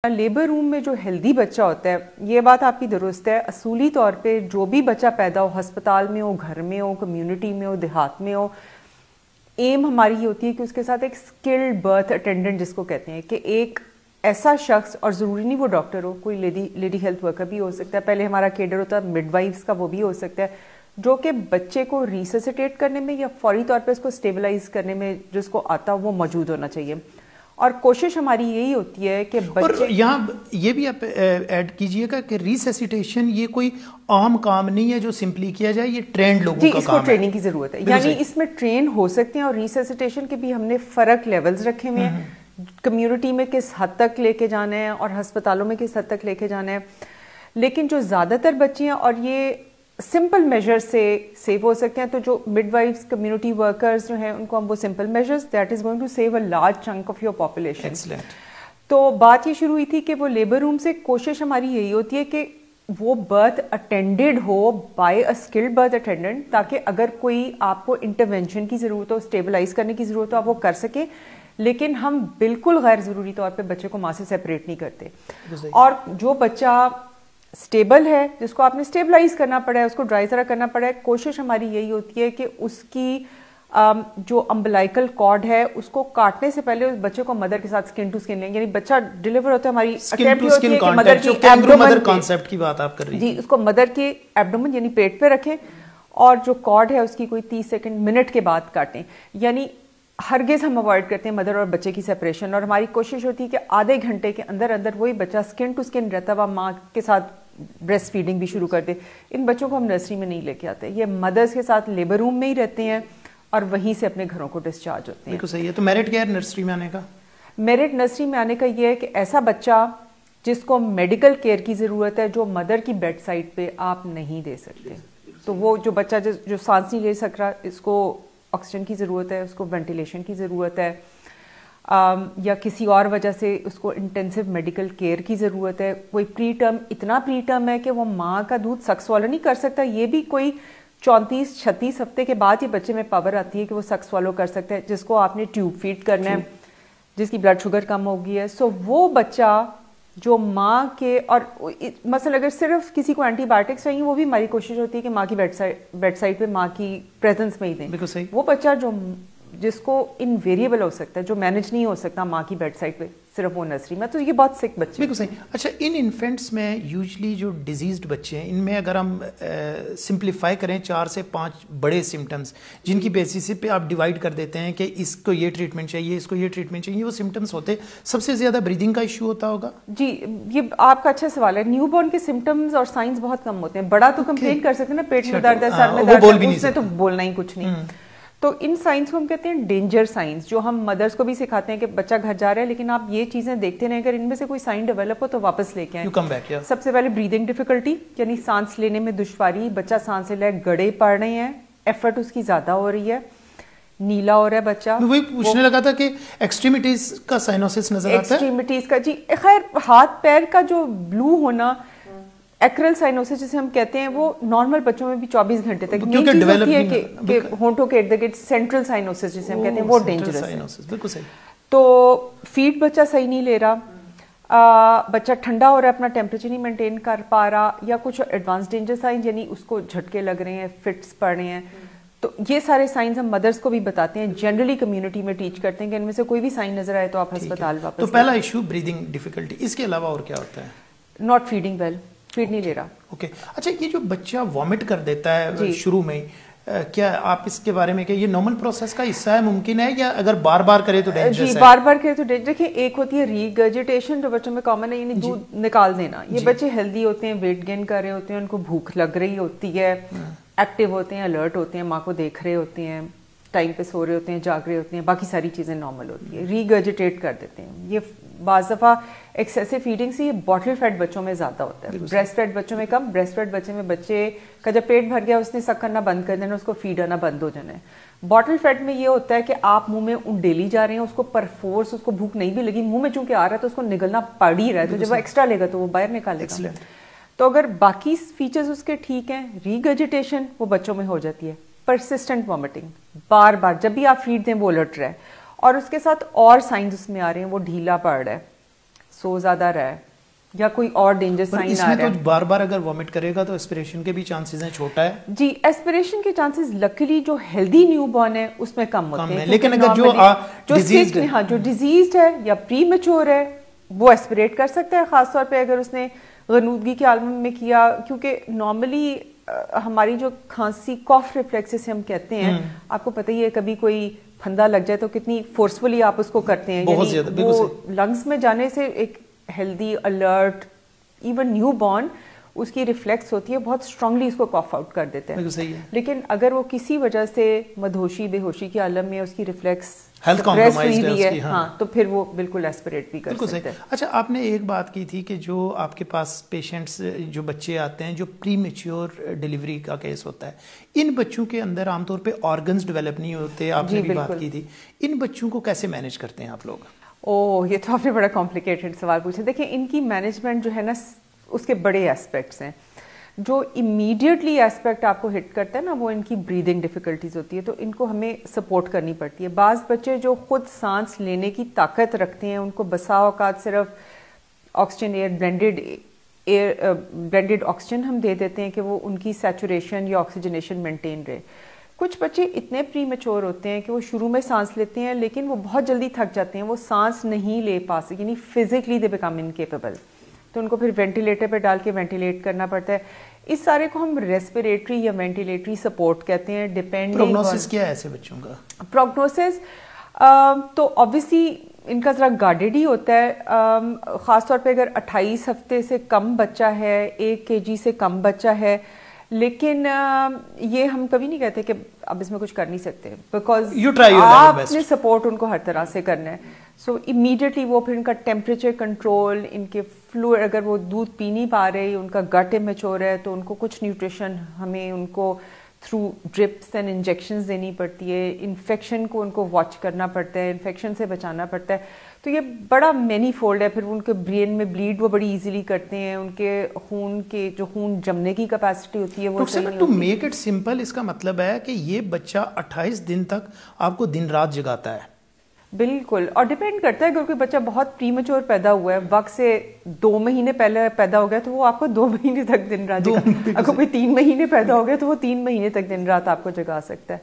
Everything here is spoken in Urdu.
لیبر روم میں جو ہیلدی بچہ ہوتا ہے، یہ بات آپ کی درست ہے، اصولی طور پہ جو بھی بچہ پیدا ہو، ہسپتال میں ہو، گھر میں ہو، کمیونٹی میں ہو، دیہات میں ہو، ایم ہماری یہ ہوتی ہے کہ اس کے ساتھ ایک اسکلڈ برتھ اٹینڈنٹ جس کو کہتے ہیں، کہ ایک ایسا شخص، اور ضروری نہیں وہ ڈاکٹر ہو، کوئی لیڈی ہیلتھ ورکر بھی ہو سکتا ہے، پہلے ہمارا کیڈر ہوتا ہے مڈ وائفز کا، وہ بھی ہو سکتا ہے، جو کہ بچے کو ریسسیٹیٹ کرنے میں یا فوری طور پہ اس کو اسٹیبلائز کرنے میں جس کو آتا وہ موجود ہونا چاہیے. اور کوشش ہماری یہی ہوتی ہے کہ بچے. اور یہاں یہ بھی آپ ایڈ کیجئے گا کہ ریسیسیٹیشن یہ کوئی عام کام نہیں ہے جو سمپلی کیا جائے، یہ ٹرینڈ لوگوں کا کام ہے. جی، اس کو ٹریننگ کی ضرورت ہے، یعنی اس میں ٹرین ہو سکتے ہیں. اور ریسیسیٹیشن کے بھی ہم نے فرق لیولز رکھے ہوئے ہیں، کمیونٹی میں کس حد تک لے کے جانا ہے اور ہسپتالوں میں کس حد تک لے کے جانا ہے. لیکن جو زیادہ تر بچے ہیں، اور یہ سمپل میجر سے سیو ہو سکتے ہیں، تو جو مڈ وائفز کمیونٹی ورکرز جو ہیں ان کو ہم وہ simple measures that is going to save a large chunk of your population. تو بات یہ شروع ہوئی تھی کہ وہ لیبر روم سے کوشش ہماری یہی ہوتی ہے کہ وہ برتھ اٹینڈڈ ہو by a skilled birth attendant, تاکہ اگر کوئی آپ کو انٹرونشن کی ضرورت ہو، اسٹیبلائز کرنے کی ضرورت ہو، آپ وہ کر سکیں. لیکن ہم بالکل غیر ضروری طور پہ بچے کو ماں سے سیپریٹ نہیں کرتے. اور جو بچہ اسٹیبل ہے، جس کو آپ نے اسٹیبلائز کرنا پڑا ہے، اس کو ڈرائی ذرا کرنا پڑا ہے، کوشش ہماری یہی ہوتی ہے کہ اس کی جو امبلائکل کارڈ ہے اس کو کاٹنے سے پہلے اس بچے کو مدر کے ساتھ سکن ٹو سکن لیں. یعنی بچہ ڈیلیور ہوتا ہے، ہماری اٹیمپٹ ہوتی ہے کہ مدر کی ایبڈومن کانسیپٹ کی بات آپ کر رہی ہیں. جی، اس کو مدر کی ایبڈومن یعنی پیٹ پہ رکھیں، اور جو کارڈ ہے اس کی کوئی 30 سیکنڈ منٹ کے بعد کاٹیں. یعنی ہرگز ہم اوائڈ کرتے ہیں مدر اور بچے کی سیپریشن. اور ہماری کوشش ہوتی ہے کہ آدھے گھنٹے کے اندر اندر وہی بچہ سکن ٹو سکن رہتا ہوا ماں کے ساتھ بریسٹ فیڈنگ بھی شروع کر دے. ان بچوں کو ہم نرسری میں نہیں لے کے آتے، یہ مدرس کے ساتھ لیبر روم میں ہی رہتے ہیں اور وہیں سے اپنے گھروں کو ڈسچارج ہوتے ہیں. بالکل صحیح ہے. تو میرٹ کیا ہے نرسری میں آنے کا؟ میرٹ نرسری میں آنے کا یہ ہے کہ ایسا بچہ جس کو میڈیکل کیئر کی ضرورت ہے، جو مدر کی بیڈ سائڈ پہ آپ نہیں دے سکتے. تو وہ جو بچہ جو سانس نہیں لے سک رہا، اس کو آکسیجن کی ضرورت ہے، اس کو وینٹیلیشن کی ضرورت ہے، یا کسی اور وجہ سے اس کو انٹینسو میڈیکل کیئر کی ضرورت ہے. کوئی پری ٹرم، اتنا پری ٹرم ہے کہ وہ ماں کا دودھ سک سوالو نہیں کر سکتا، یہ بھی کوئی 34-36 ہفتے کے بعد یہ بچے میں پاور آتی ہے کہ وہ سک سوالو کر سکتا ہے، جس کو آپ نے ٹیوب فیڈ کرنا ہے، جس کی بلڈ شوگر کم ہو گئی ہے. سو وہ بچہ جو ماں کے، اور مثلا اگر صرف کسی کو اینٹی بایوٹکس چاہیے، وہ بھی ہماری کوشش ہوتی ہے کہ ماں کی بیڈ سائڈ پہ ماں کی پریزنس میں ہی دیں. وہ بچہ جس کو انویریبل ہو سکتا ہے، جو مینج نہیں ہو سکتا ماں کی بیڈ سائڈ پہ، صرف وہ نرسری میں. تو یہ بہت سک بچے. بالکل صحیح. اچھا، ان انفینٹس میں یوزلی جو ڈیزیزڈ بچے ہیں، ان میں اگر ہم سمپلیفائی کریں 4 سے 5 بڑے سمٹمز جن کی بیسس پہ آپ ڈیوائڈ کر دیتے ہیں کہ اس کو یہ ٹریٹمنٹ چاہیے، اس کو یہ ٹریٹمنٹ چاہیے، وہ سمٹمز ہوتے سب سے زیادہ بریدنگ کا ایشو ہوتا ہوگا. جی، یہ آپ کا اچھا سوال ہے. نیو بورن کے سمٹمز اور سائنز بہت کم ہوتے ہیں. بڑا تو کمپلین کر سکتے ہیں نا، پیٹ میں درد ہے، سر میں درد ہے، اس نے تو بولنا ہی کچھ نہیں. تو ان سائنس کو ہم کہتے ہیں ڈینجر سائنس، جو ہم مدرس کو بھی سکھاتے ہیں کہ بچہ گھر جا رہا ہے لیکن آپ یہ چیزیں دیکھتے رہیں، اگر ان میں سے کوئی سائن ڈیولپ ہو تو واپس لے کے آئیں. سب سے پہلے بریدنگ ڈیفیکلٹی، یعنی سانس لینے میں دشواری، بچہ سانس لے گڑے پڑ رہے ہیں، ایفرٹ اس کی زیادہ ہو رہی ہے، نیلا ہو رہا ہے بچہ. وہی پوچھنے لگا تھا کہ ایکسٹریمیٹیز کا سائنوسس نظر آتا ہے. ایکسٹریمیٹیز کا، جی خیر ہاتھ پیر کا جو بلو ہونا، ایکرل سائنوسس جسے ہم کہتے ہیں، وہ نارمل بچوں میں بھی 24 گھنٹے تک. مین چیز ہوتی ہے کہ ہونٹوں کے ارد گرد سینٹرل سائنوسس جسے ہم کہتے ہیں، وہ ڈینجرس ہے. بالکل صحیح. تو فیڈ بچہ صحیح نہیں لے رہا، بچہ ٹھنڈا ہو رہا ہے، اپنا ٹیمپریچر نہیں مینٹین کر پا رہا، یا کچھ ایڈوانس ڈینجر سائن، یعنی اس کو جھٹکے لگ رہے ہیں، فٹس پڑ رہے ہیں. تو یہ سارے سائنز ہم مدرس کو بھی بتاتے ہیں، جنرلی کمیونٹی میں ٹیچ کرتے ہیں کہ ان میں سے کوئی بھی سائن نظر آئے تو آپ ہسپتال واپس. تو پہلا ایشو بریدنگ ڈیفیکلٹی، اس کے علاوہ اور کیا ہوتا ہے؟ ناٹ فیڈنگ ویل، فیڈ نہیں لے رہا. اوکے. اچھا، یہ جو بچہ وامٹ کر دیتا ہے شروع میں، کیا آپ اس کے بارے میں کہ یہ نارمل پروسیس کا حصہ ہے، ممکن ہے، یا اگر بار بار کرے تو ڈینجرس ہے؟ جی، بار بار کرے تو دیکھیں، ایک ہوتی ہے ریگرجیٹیشن جو بچوں میں کامن ہے، یعنی دودھ نکال دینا. یہ بچے ہیلدی ہوتے ہیں، ویٹ گین کر رہے ہوتے ہیں، ان کو بھوک لگ رہی ہوتی ہے، ایکٹیو ہوتے ہیں، الرٹ ہوتے ہیں، ماں کو دیکھ رہے ہوتے ہیں، ٹائم پہ سو رہے ہوتے ہیں، جاگ رہے ہوتے ہیں، باقی ساری چیزیں نارمل ہوتی ہیں. ریگرجیٹیٹ کر دیتے ہیں. یہ بعض دفعہ ایکسیسو فیڈنگ سے یہ باٹل فیڈ بچوں میں زیادہ ہوتا ہے، بریسٹ فیڈ بچوں میں کم. بریسٹ فیڈ بچے میں بچے کا جب پیٹ بھر گیا اس نے سک کرنا بند کر دینا، اس کو فیڈ آنا بند ہو جانا ہے. باٹل فیڈ میں یہ ہوتا ہے کہ آپ منہ میں ڈیلی جا رہے ہیں، اس کو پر فورس، اس کو بھوک نہیں بھی لگی، منہ میں چونکہ آ رہا ہے تو اس کو نگلنا پڑ ہی رہا ہے، تو جب وہ ایکسٹرا لے گا تو وہ باہر نکالے گا. تو اگر باقی فیچرز اس کے ٹھیک ہیں، ریگرجیٹیشن وہ بچوں میں ہو جاتی ہے. پرسسٹنٹ وامٹنگ، بار بار جب بھی آپ فیڈ دیں وہ الرٹ رہے، اور اس کے ساتھ اور سائنز اس میں آ رہے ہیں، وہ ڈھیلا پڑ رہا ہے، سو زیادہ رہا ہے یا کوئی اور ڈینجر سائن آ رہا ہے. تو بار بار اگر وامٹ کرے گا تو ایسپریشن کے بھی چانسز ہیں, چھوٹا ہے جی. ایسپریشن کے چانسز لکلی جو ہیلدی نیو بورن ہے اس میں کم ہوتے ہیں, لیکن اگر جو ڈیزیزڈ ہے یا پری میچور ہے وہ ایسپریٹ کر سکتا ہے, خاص طور پہ اگر اس نے غنودگی کے عالم میں کیا, کیونکہ نارملی ہماری جو کھانسی کاف ریفلیکسز ہم کہتے ہیں, آپ کو پتہ ہی ہے کبھی کوئی پھندا لگ جائے تو کتنی فورسفلی آپ اس کو کرتے ہیں, یعنی وہ لنگز میں جانے سے ایک healthy alert even new born اس کی ریفلیکس ہوتی ہے, بہت اسٹرانگلی اس کو کاف آؤٹ کر دیتے ہیں. لیکن اگر وہ کسی وجہ سے مدہوشی بے ہوشی کے عالم میں اس کی ریفلیکس ہیلتھ کمپرومائزڈ ہے, ہاں, تو پھر وہ بالکل ایسپریٹ بھی کر سکتے ہیں. اچھا, آپ نے ایک بات کی تھی کہ جو آپ کے پاس پیشنٹس جو بچے آتے ہیں جو پری میچور ڈیلیوری کا کیس ہوتا ہے, ان بچوں کے اندر عام طور پہ آرگنز ڈیولپ نہیں ہوتے, آپ نے بھی بات کی تھی, ان بچوں کو کیسے مینیج کرتے ہیں آپ لوگ؟ یہ تو آپ نے بڑا کمپلیکیٹڈ سوال پوچھا. دیکھیں, ان کی مینجمنٹ جو ہے نا اس کے بڑے ایسپیکٹس ہیں. جو امیڈیٹلی ایسپیکٹ آپ کو ہٹ کرتا ہے نا وہ ان کی بریدنگ ڈیفیکلٹیز ہوتی ہے, تو ان کو ہمیں سپورٹ کرنی پڑتی ہے. بعض بچے جو خود سانس لینے کی طاقت رکھتے ہیں ان کو بسا اوقات صرف آکسیجن ایئر بلینڈڈ آکسیجن ہم دے دیتے ہیں کہ وہ ان کی سیچوریشن یا آکسیجنیشن مینٹین رہے. کچھ بچے اتنے پری میچور ہوتے ہیں کہ وہ شروع میں سانس لیتے ہیں لیکن وہ بہت جلدی تھک جاتے ہیں, وہ سانس نہیں لے پا سکتے, یعنی فزیکلی دے بیکم انکیپیبل, تو ان کو پھر وینٹیلیٹر پہ ڈال کے وینٹیلیٹ کرنا پڑتا ہے. اس سارے کو ہم ریسپیریٹری یا وینٹیلیٹری سپورٹ کہتے ہیں. ڈیپینڈنگ پروگنوسس کیا ہے ایسے بچوں کا؟ پروگنوسس تو obviously ان کا ذرا گارڈیڈ ہی ہوتا ہے, خاص طور پہ اگر 28 ہفتے سے کم بچہ ہے, 1 kg سے کم بچہ ہے, لیکن یہ ہم کبھی نہیں کہتے کہ اب اس میں کچھ کر نہیں سکتے, بیکاز آپ نے سپورٹ ان کو ہر طرح سے کرنا ہے. سو امیڈیٹلی وہ پھر ان کا ٹیمپریچر کنٹرول, ان کے فلوئڈ, اگر وہ دودھ پی نہیں پا رہے, ان کا گٹ میچور ہے تو ان کو کچھ نیوٹریشن ہمیں ان کو تھرو ڈرپس اینڈ انجیکشنز دینی پڑتی ہے. انفیکشن کو ان کو واچ کرنا پڑتا ہے, انفیکشن سے بچانا پڑتا ہے. تو یہ بڑا مینی فولڈ ہے. پھر ان کے برین میں بلیڈ وہ بڑی ایزیلی کرتے ہیں, ان کے خون جمنے کی کیپیسٹی ہوتی ہے وہ صحیح نہیں ہوتی. ٹو میک اٹ سمپل, اس کا مطلب ہے کہ یہ بچہ 28 دن تک آپ کو دن رات جگاتا ہے. بالکل, اور ڈیپینڈ کرتا ہے, اگر کوئی بچہ بہت پری میچور پیدا ہوا ہے, وقت سے 2 مہینے پہلے پیدا ہو گیا تو وہ آپ کو 2 مہینے تک دن رات جگا, اگر کوئی 3 مہینے پیدا ہو گیا تو وہ 3 مہینے تک دن رات آپ کو جگا سکتا ہے.